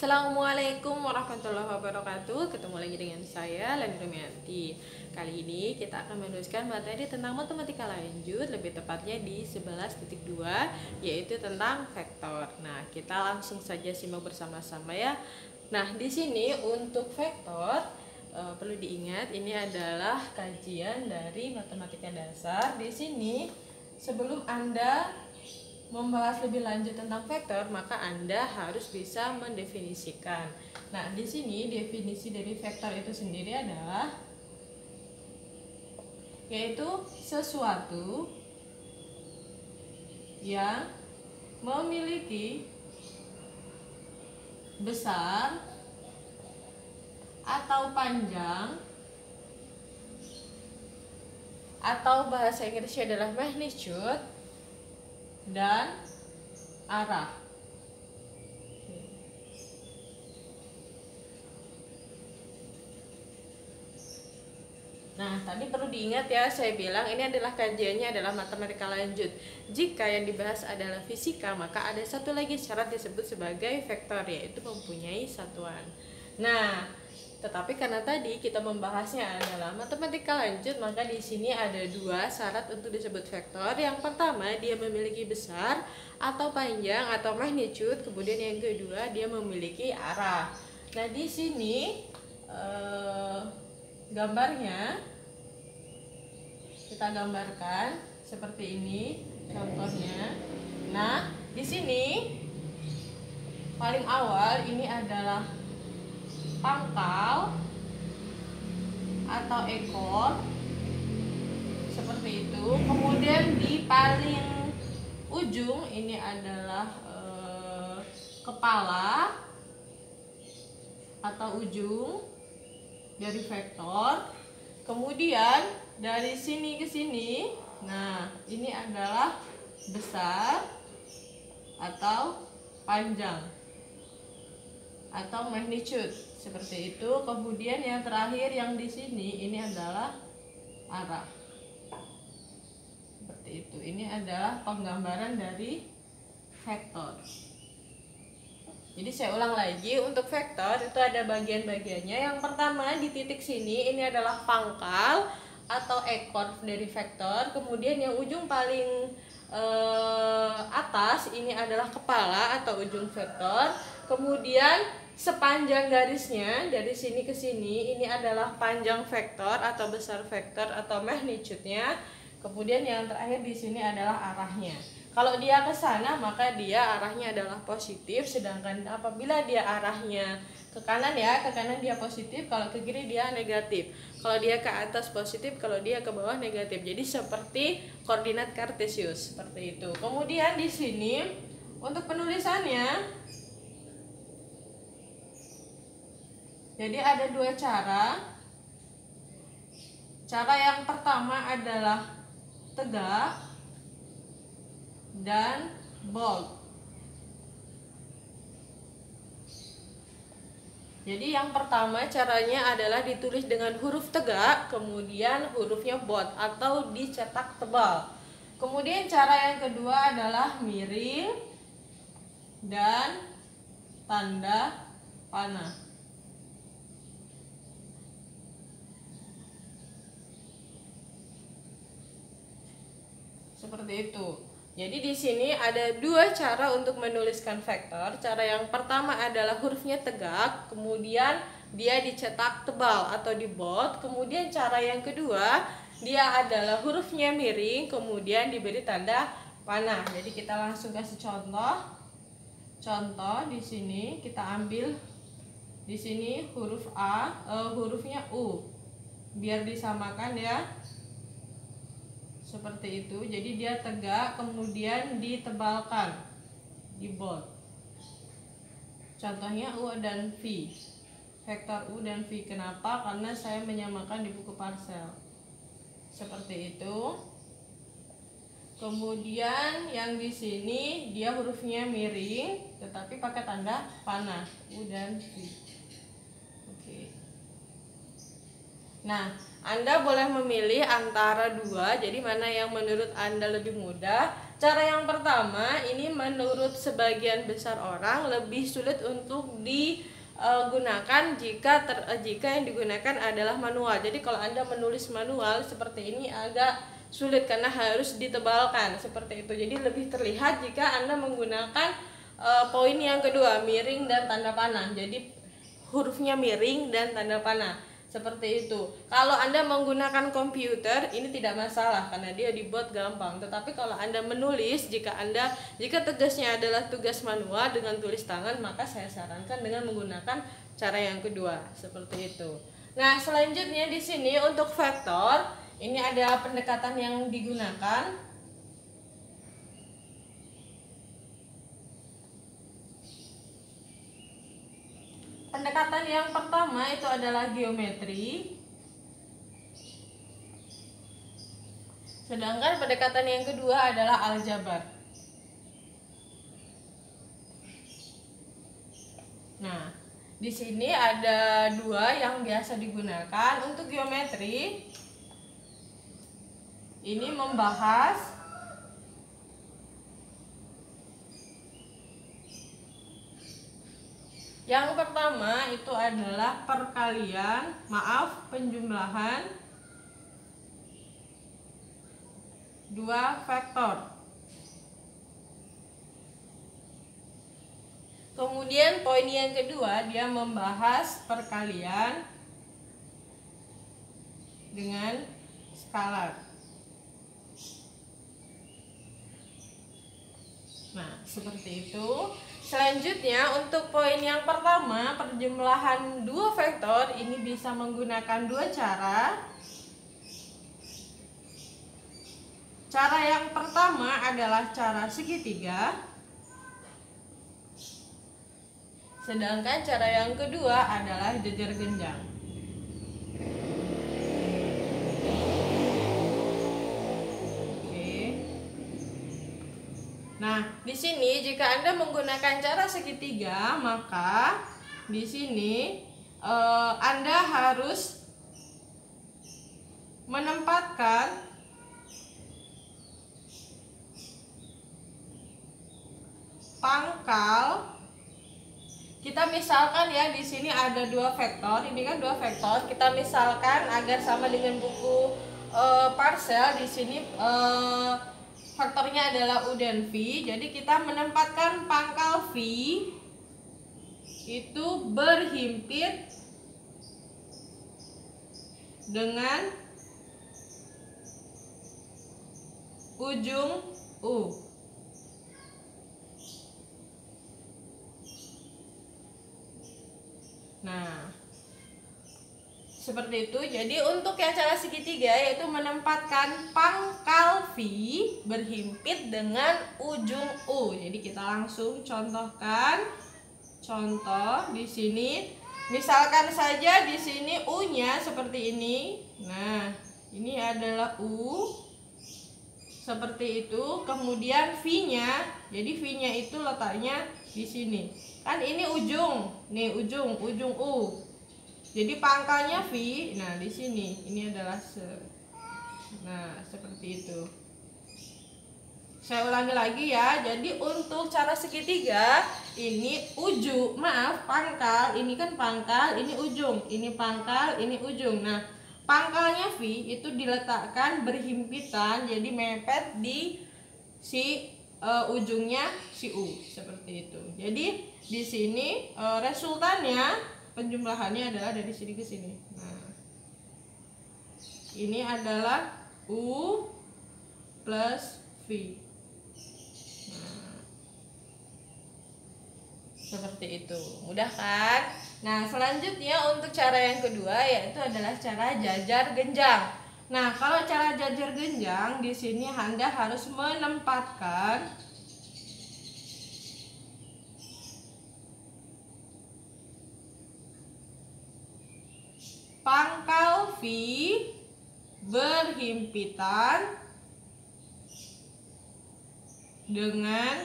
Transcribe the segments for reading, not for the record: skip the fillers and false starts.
Assalamualaikum warahmatullahi wabarakatuh. Ketemu lagi dengan saya Lani Rumianti. Kali ini kita akan meneruskan materi tentang matematika lanjut, lebih tepatnya di 11.2, yaitu tentang vektor. Nah, kita langsung saja simak bersama-sama ya. Nah, di sini untuk vektor perlu diingat ini adalah kajian dari matematika dasar. Di sini sebelum Anda membahas lebih lanjut tentang vektor, maka Anda harus bisa mendefinisikan. Nah, di sini definisi dari vektor itu sendiri adalah yaitu sesuatu yang memiliki besar atau panjang, atau bahasa Inggrisnya adalah magnitude, dan arah. Nah, tadi perlu diingat ya, saya bilang ini adalah kajiannya adalah matematika lanjut. Jika yang dibahas adalah fisika, maka ada satu lagi syarat disebut sebagai vektor, yaitu mempunyai satuan. Nah, tetapi karena tadi kita membahasnya adalah matematika lanjut, maka di sini ada dua syarat untuk disebut vektor. Yang pertama, dia memiliki besar atau panjang atau magnitude. Kemudian yang kedua, dia memiliki arah. Nah, di sini gambarnya kita gambarkan seperti ini contohnya. Nah, di sini paling awal ini adalah pangkal atau ekor seperti itu. Kemudian di paling ujung ini adalah kepala atau ujung dari vektor. Kemudian dari sini ke sini, nah ini adalah besar atau panjang atau magnitude seperti itu. Kemudian yang terakhir yang di sini ini adalah arah. Seperti itu. Ini adalah penggambaran dari vektor. Jadi saya ulang lagi, untuk vektor itu ada bagian-bagiannya. Yang pertama di titik sini ini adalah pangkal atau ekor dari vektor. Kemudian yang ujung paling atas ini adalah kepala atau ujung vektor. Kemudian sepanjang garisnya dari sini ke sini ini adalah panjang vektor atau besar vektor atau magnitude-nya. Kemudian yang terakhir di sini adalah arahnya. Kalau dia ke sana maka dia arahnya adalah positif, sedangkan apabila dia arahnya ke kanan ya, ke kanan dia positif, kalau ke kiri dia negatif. Kalau dia ke atas positif, kalau dia ke bawah negatif. Jadi seperti koordinat kartesius seperti itu. Kemudian di sini untuk penulisannya, jadi ada dua cara. Cara yang pertama adalah tegak dan bold. Jadi yang pertama caranya adalah ditulis dengan huruf tegak, kemudian hurufnya bold atau dicetak tebal. Kemudian cara yang kedua adalah miring dan tanda panah. Seperti itu. Jadi di sini ada dua cara untuk menuliskan vektor. Cara yang pertama adalah hurufnya tegak, kemudian dia dicetak tebal atau di bold. Kemudian cara yang kedua, dia adalah hurufnya miring, kemudian diberi tanda panah. Jadi kita langsung kasih contoh. Contoh di sini kita ambil di sini huruf A, hurufnya U. Biar disamakan ya. Seperti itu. Jadi dia tegak kemudian ditebalkan di bold. Contohnya U dan V. Vektor U dan V. Kenapa? Karena saya menyamakan di buku parsel. Seperti itu. Kemudian yang di sini dia hurufnya miring tetapi pakai tanda panah, U dan V. Oke. Nah, Anda boleh memilih antara dua. Jadi mana yang menurut Anda lebih mudah? cara yang pertama ini menurut sebagian besar orang lebih sulit untuk digunakan jika yang digunakan adalah manual. Jadi kalau Anda menulis manual seperti ini agak sulit karena harus ditebalkan seperti itu. Jadi lebih terlihat jika Anda menggunakan poin yang kedua, miring dan tanda panah. Jadi hurufnya miring dan tanda panah. Seperti itu. Kalau Anda menggunakan komputer ini tidak masalah karena dia dibuat gampang. Tetapi kalau Anda menulis, jika tugasnya adalah tugas manual dengan tulis tangan, maka saya sarankan dengan menggunakan cara yang kedua, seperti itu. Nah, selanjutnya di sini untuk vektor, ini ada pendekatan yang digunakan. Pendekatan yang pertama itu adalah geometri. Sedangkan pendekatan yang kedua adalah aljabar. Nah, di sini ada dua yang biasa digunakan untuk geometri. Ini membahas yang pertama itu adalah penjumlahan dua vektor. Kemudian poin yang kedua dia membahas perkalian dengan skalar. Nah, seperti itu. Selanjutnya untuk poin yang pertama, perjumlahan dua vektor ini bisa menggunakan dua cara. Cara yang pertama adalah cara segitiga. Sedangkan cara yang kedua adalah jajar genjang. Nah, di sini jika Anda menggunakan cara segitiga, maka di sini Anda harus menempatkan pangkal. Kita misalkan ya di sini ada dua vektor, ini kan dua vektor. Kita misalkan agar sama dengan buku parcel di sini faktornya adalah U dan V. Jadi kita menempatkan pangkal V itu berhimpit dengan ujung U. Nah, seperti itu. Jadi untuk yang cara segitiga yaitu menempatkan pangkal V berhimpit dengan ujung U. Jadi kita langsung contohkan. Contoh di sini, misalkan saja di sini U-nya seperti ini. Nah, ini adalah U seperti itu. Kemudian V-nya, jadi V-nya itu letaknya di sini. Kan ini ujung, nih ujung U. Jadi pangkalnya V, nah di sini ini adalah nah seperti itu. Saya ulangi lagi ya. Jadi untuk cara segitiga ini pangkal, ini kan pangkal, ini ujung, ini pangkal, ini ujung. Nah, pangkalnya V itu diletakkan berhimpitan, jadi mepet di si ujungnya si U seperti itu. Jadi di sini resultannya penjumlahannya adalah dari sini ke sini. Nah, ini adalah U plus V. Nah, seperti itu. Mudah kan? Nah, selanjutnya untuk cara yang kedua yaitu adalah cara jajar genjang. Nah, kalau cara jajar genjang di sini Anda harus menempatkan pangkal V berhimpitan dengan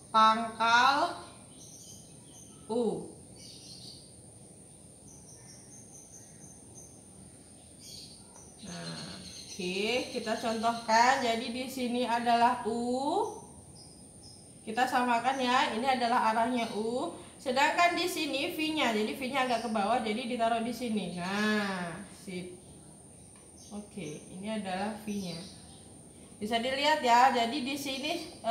pangkal U. Nah, Oke, kita contohkan. Jadi di sini adalah U. Kita samakan ya. Ini adalah arahnya U. Sedangkan di sini V-nya. Jadi V-nya agak ke bawah, jadi ditaruh di sini. Nah, sip. Oke, ini adalah V-nya. Bisa dilihat ya. Jadi di sini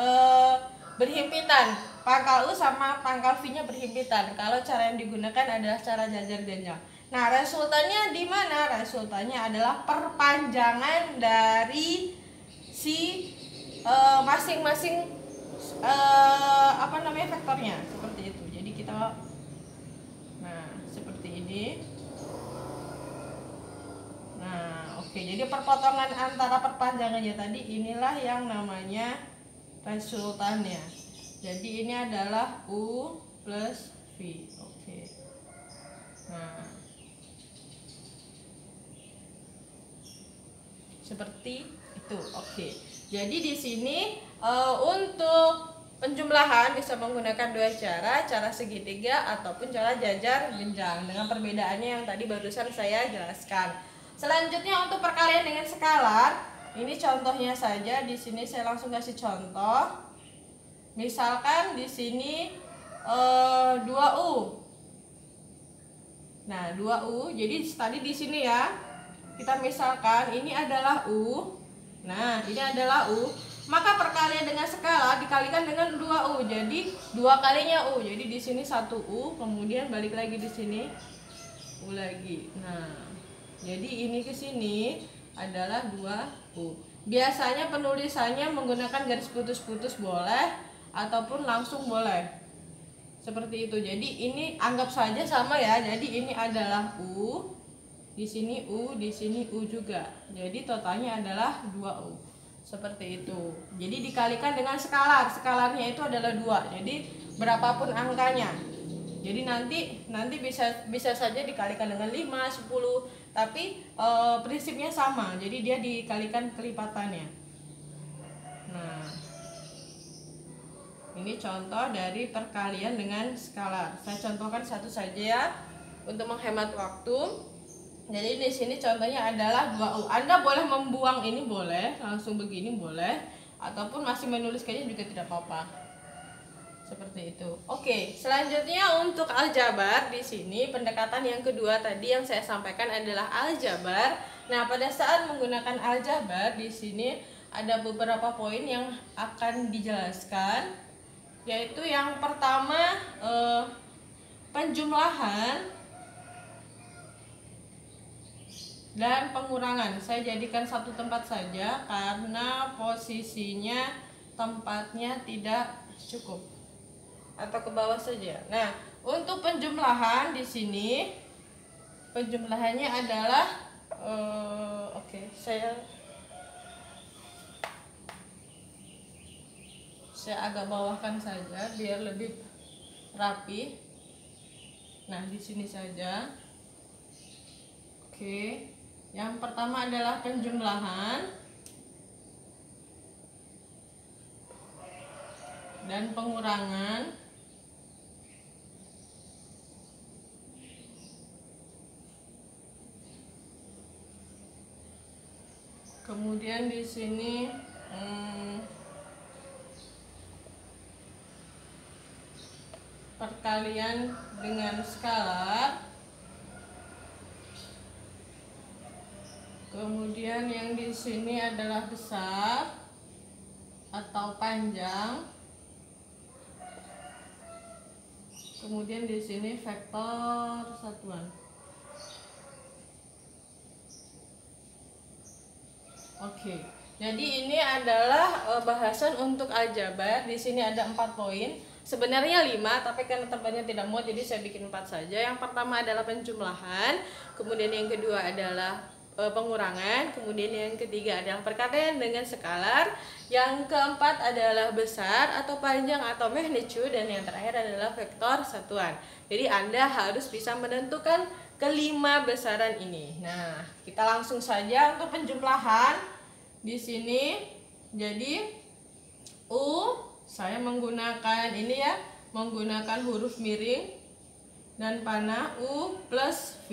berhimpitan. Pangkal U sama pangkal V-nya berhimpitan. Kalau cara yang digunakan adalah cara jajar ganjang. Nah, resultannya di mana? Resultannya adalah perpanjangan dari si masing-masing vektornya, seperti itu. Jadi kita seperti ini. Nah, oke. Jadi perpotongan antara perpanjangannya tadi, inilah yang namanya resultannya. Jadi ini adalah U plus V. Oke. Nah, seperti itu. Oke. Jadi di sini untuk penjumlahan bisa menggunakan dua cara, cara segitiga ataupun cara jajar jenjang dengan perbedaannya yang tadi barusan saya jelaskan. Selanjutnya untuk perkalian dengan skalar, ini contohnya saja. Di sini saya langsung kasih contoh. Misalkan di sini 2U. Nah, 2U. Jadi tadi di sini ya. Kita misalkan ini adalah U. Nah, ini adalah U. Maka perkalian dengan skala dikalikan dengan 2U. Jadi 2 kalinya U. Jadi di sini 1U, kemudian balik lagi di sini U lagi. Nah, jadi ini ke sini adalah 2U. Biasanya penulisannya menggunakan garis putus-putus boleh ataupun langsung boleh. Seperti itu. Jadi ini anggap saja sama ya. Jadi ini adalah U. Di sini U, di sini U juga. Jadi totalnya adalah 2U. Seperti itu. Jadi dikalikan dengan skalar. Skalarnya itu adalah 2. Jadi berapapun angkanya. Jadi nanti bisa saja dikalikan dengan 5, 10, tapi prinsipnya sama. Jadi dia dikalikan kelipatannya. Nah, ini contoh dari perkalian dengan skalar. Saya contohkan satu saja ya untuk menghemat waktu. Jadi di sini contohnya adalah 2U. Anda boleh membuang ini, boleh langsung begini boleh, ataupun masih menuliskannya juga tidak apa-apa. Seperti itu. Oke, selanjutnya untuk aljabar, di sini pendekatan yang kedua tadi yang saya sampaikan adalah aljabar. Nah, pada saat menggunakan aljabar di sini ada beberapa poin yang akan dijelaskan, yaitu yang pertama penjumlahan dan pengurangan. Saya jadikan satu tempat saja karena posisinya tempatnya tidak cukup, atau ke bawah saja. Nah, untuk penjumlahan di sini penjumlahannya adalah saya agak bawahkan saja biar lebih rapi. Nah, di sini saja. Oke. Yang pertama adalah penjumlahan dan pengurangan. Kemudian di sini perkalian dengan skalar. Kemudian yang di sini adalah besar atau panjang. Kemudian di sini vektor satuan. Oke. Jadi ini adalah bahasan untuk aljabar. Di sini ada 4 poin. Sebenarnya 5, tapi karena tempatnya tidak muat jadi saya bikin 4 saja. Yang pertama adalah penjumlahan, kemudian yang kedua adalah pengurangan, kemudian yang ketiga adalah perkalian dengan skalar, yang keempat adalah besar atau panjang atau magnitude, dan yang terakhir adalah vektor satuan. Jadi Anda harus bisa menentukan kelima besaran ini. Nah, kita langsung saja untuk penjumlahan di sini. Jadi U saya menggunakan ini ya, menggunakan huruf miring dan panah. U plus V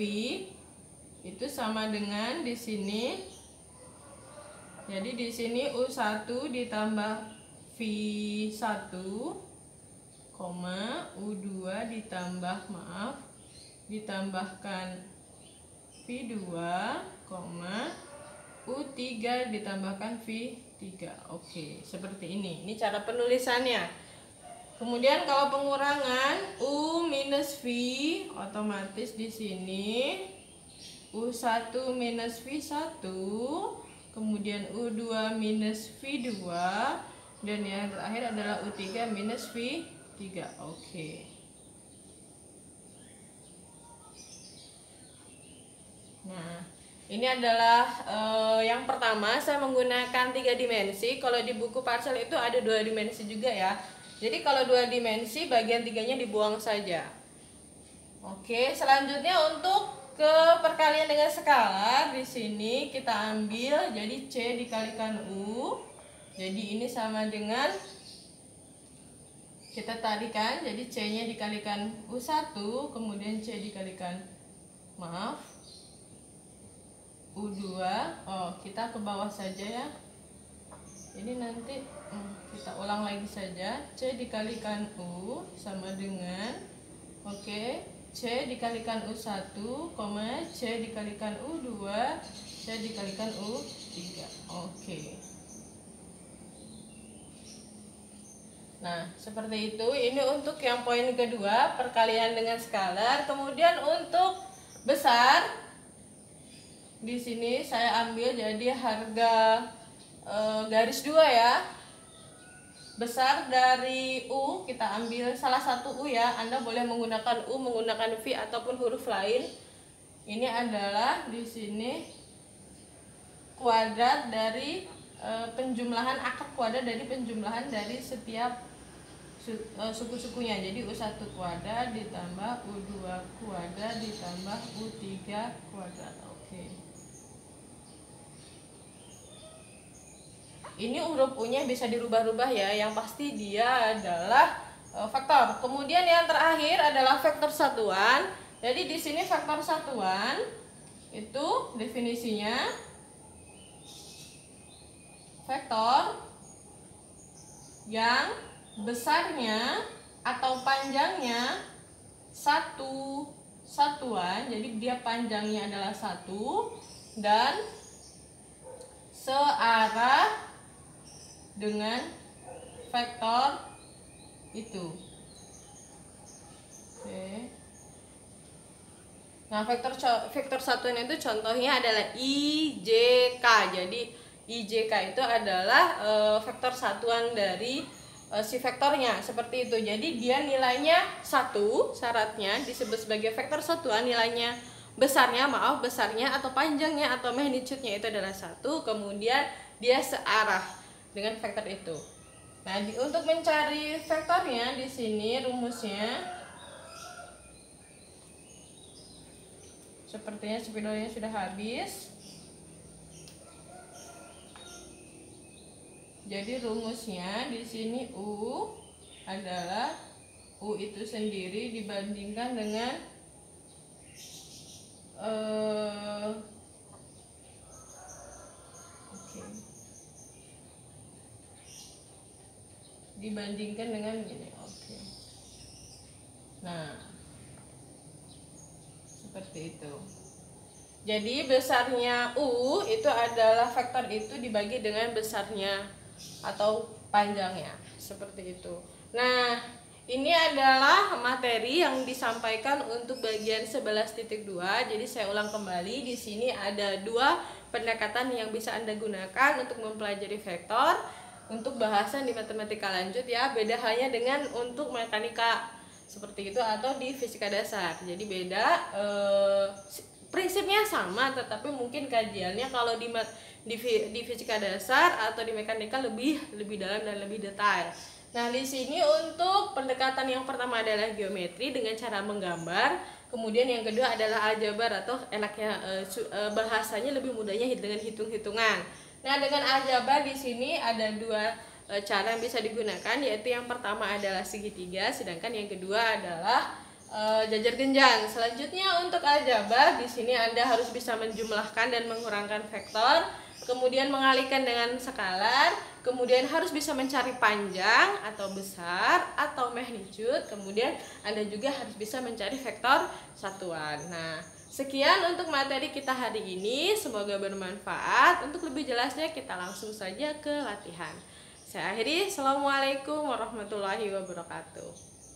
itu sama dengan di sini Jadi di sini U1 ditambah V1, U2 ditambahkan V2, U3 ditambahkan V3. Oke, seperti ini. Ini cara penulisannya. Kemudian kalau pengurangan U minus V, otomatis di sini U1 minus V1, kemudian U2 minus V2, dan yang terakhir adalah U3 minus V3. Oke. Nah, ini adalah yang pertama, saya menggunakan 3 dimensi. Kalau di buku parcel itu ada 2 dimensi juga ya. Jadi kalau 2 dimensi, bagian 3-nya dibuang saja. Oke, selanjutnya untuk ke perkalian dengan skala, di sini kita ambil jadi C dikalikan U. Jadi ini sama dengan, kita tadikan, jadi C-nya dikalikan U1, kemudian C dikalikan, U2. Oh, kita ke bawah saja ya. Ini nanti kita ulang lagi saja. C dikalikan U sama dengan, C dikalikan U1, C dikalikan U2, C dikalikan U3. Nah, seperti itu. Ini untuk yang poin kedua, perkalian dengan skalar. Kemudian untuk besar, di sini saya ambil jadi harga garis 2 ya. Besar dari U kita ambil salah satu U ya. Anda boleh menggunakan U, menggunakan V ataupun huruf lain. Ini adalah di sini kuadrat dari penjumlahan, akar kuadrat dari penjumlahan dari setiap suku-sukunya. Jadi U1 kuadrat ditambah U2 kuadrat ditambah U3 kuadrat. Ini huruf U-nya bisa dirubah-rubah ya. Yang pasti dia adalah faktor. Kemudian yang terakhir adalah vektor satuan. Jadi di sini vektor satuan itu definisinya vektor yang besarnya atau panjangnya satu satuan. Jadi dia panjangnya adalah 1 dan searah dengan vektor itu. Nah, vektor satuan itu contohnya adalah IJK. Jadi IJK itu adalah vektor satuan dari si vektornya, seperti itu. Jadi dia nilainya 1, syaratnya disebut sebagai vektor satuan, nilainya besarnya atau panjangnya atau magnitude-nya itu adalah 1, kemudian dia searah dengan vektor itu. Nah, untuk mencari vektornya di sini rumusnya sepertinya spidolnya sudah habis. Jadi rumusnya di sini U adalah U itu sendiri dibandingkan dengan dibandingkan dengan gini. Nah, seperti itu. Jadi besarnya U itu adalah vektor itu dibagi dengan besarnya atau panjangnya, seperti itu. Nah, ini adalah materi yang disampaikan untuk bagian 11.2. Jadi saya ulang kembali, di sini ada 2 pendekatan yang bisa Anda gunakan untuk mempelajari vektor. Untuk bahasan di matematika lanjut ya, beda halnya dengan untuk mekanika seperti itu atau di fisika dasar. Jadi beda, prinsipnya sama, tetapi mungkin kajiannya kalau di fisika dasar atau di mekanika lebih dalam dan lebih detail. Nah, di sini untuk pendekatan yang pertama adalah geometri dengan cara menggambar. Kemudian yang kedua adalah aljabar atau enaknya bahasanya lebih mudahnya dengan hitung-hitungan. Nah, dengan aljabar di sini ada 2 cara yang bisa digunakan, yaitu yang pertama adalah segitiga, sedangkan yang kedua adalah jajar genjang. Selanjutnya untuk aljabar di sini Anda harus bisa menjumlahkan dan mengurangkan vektor kemudian mengalihkan dengan skalar, kemudian harus bisa mencari panjang atau besar atau magnitude, kemudian Anda juga harus bisa mencari vektor satuan. Nah, sekian untuk materi kita hari ini, semoga bermanfaat. Untuk lebih jelasnya kita langsung saja ke latihan. Saya akhiri, Assalamualaikum warahmatullahi wabarakatuh.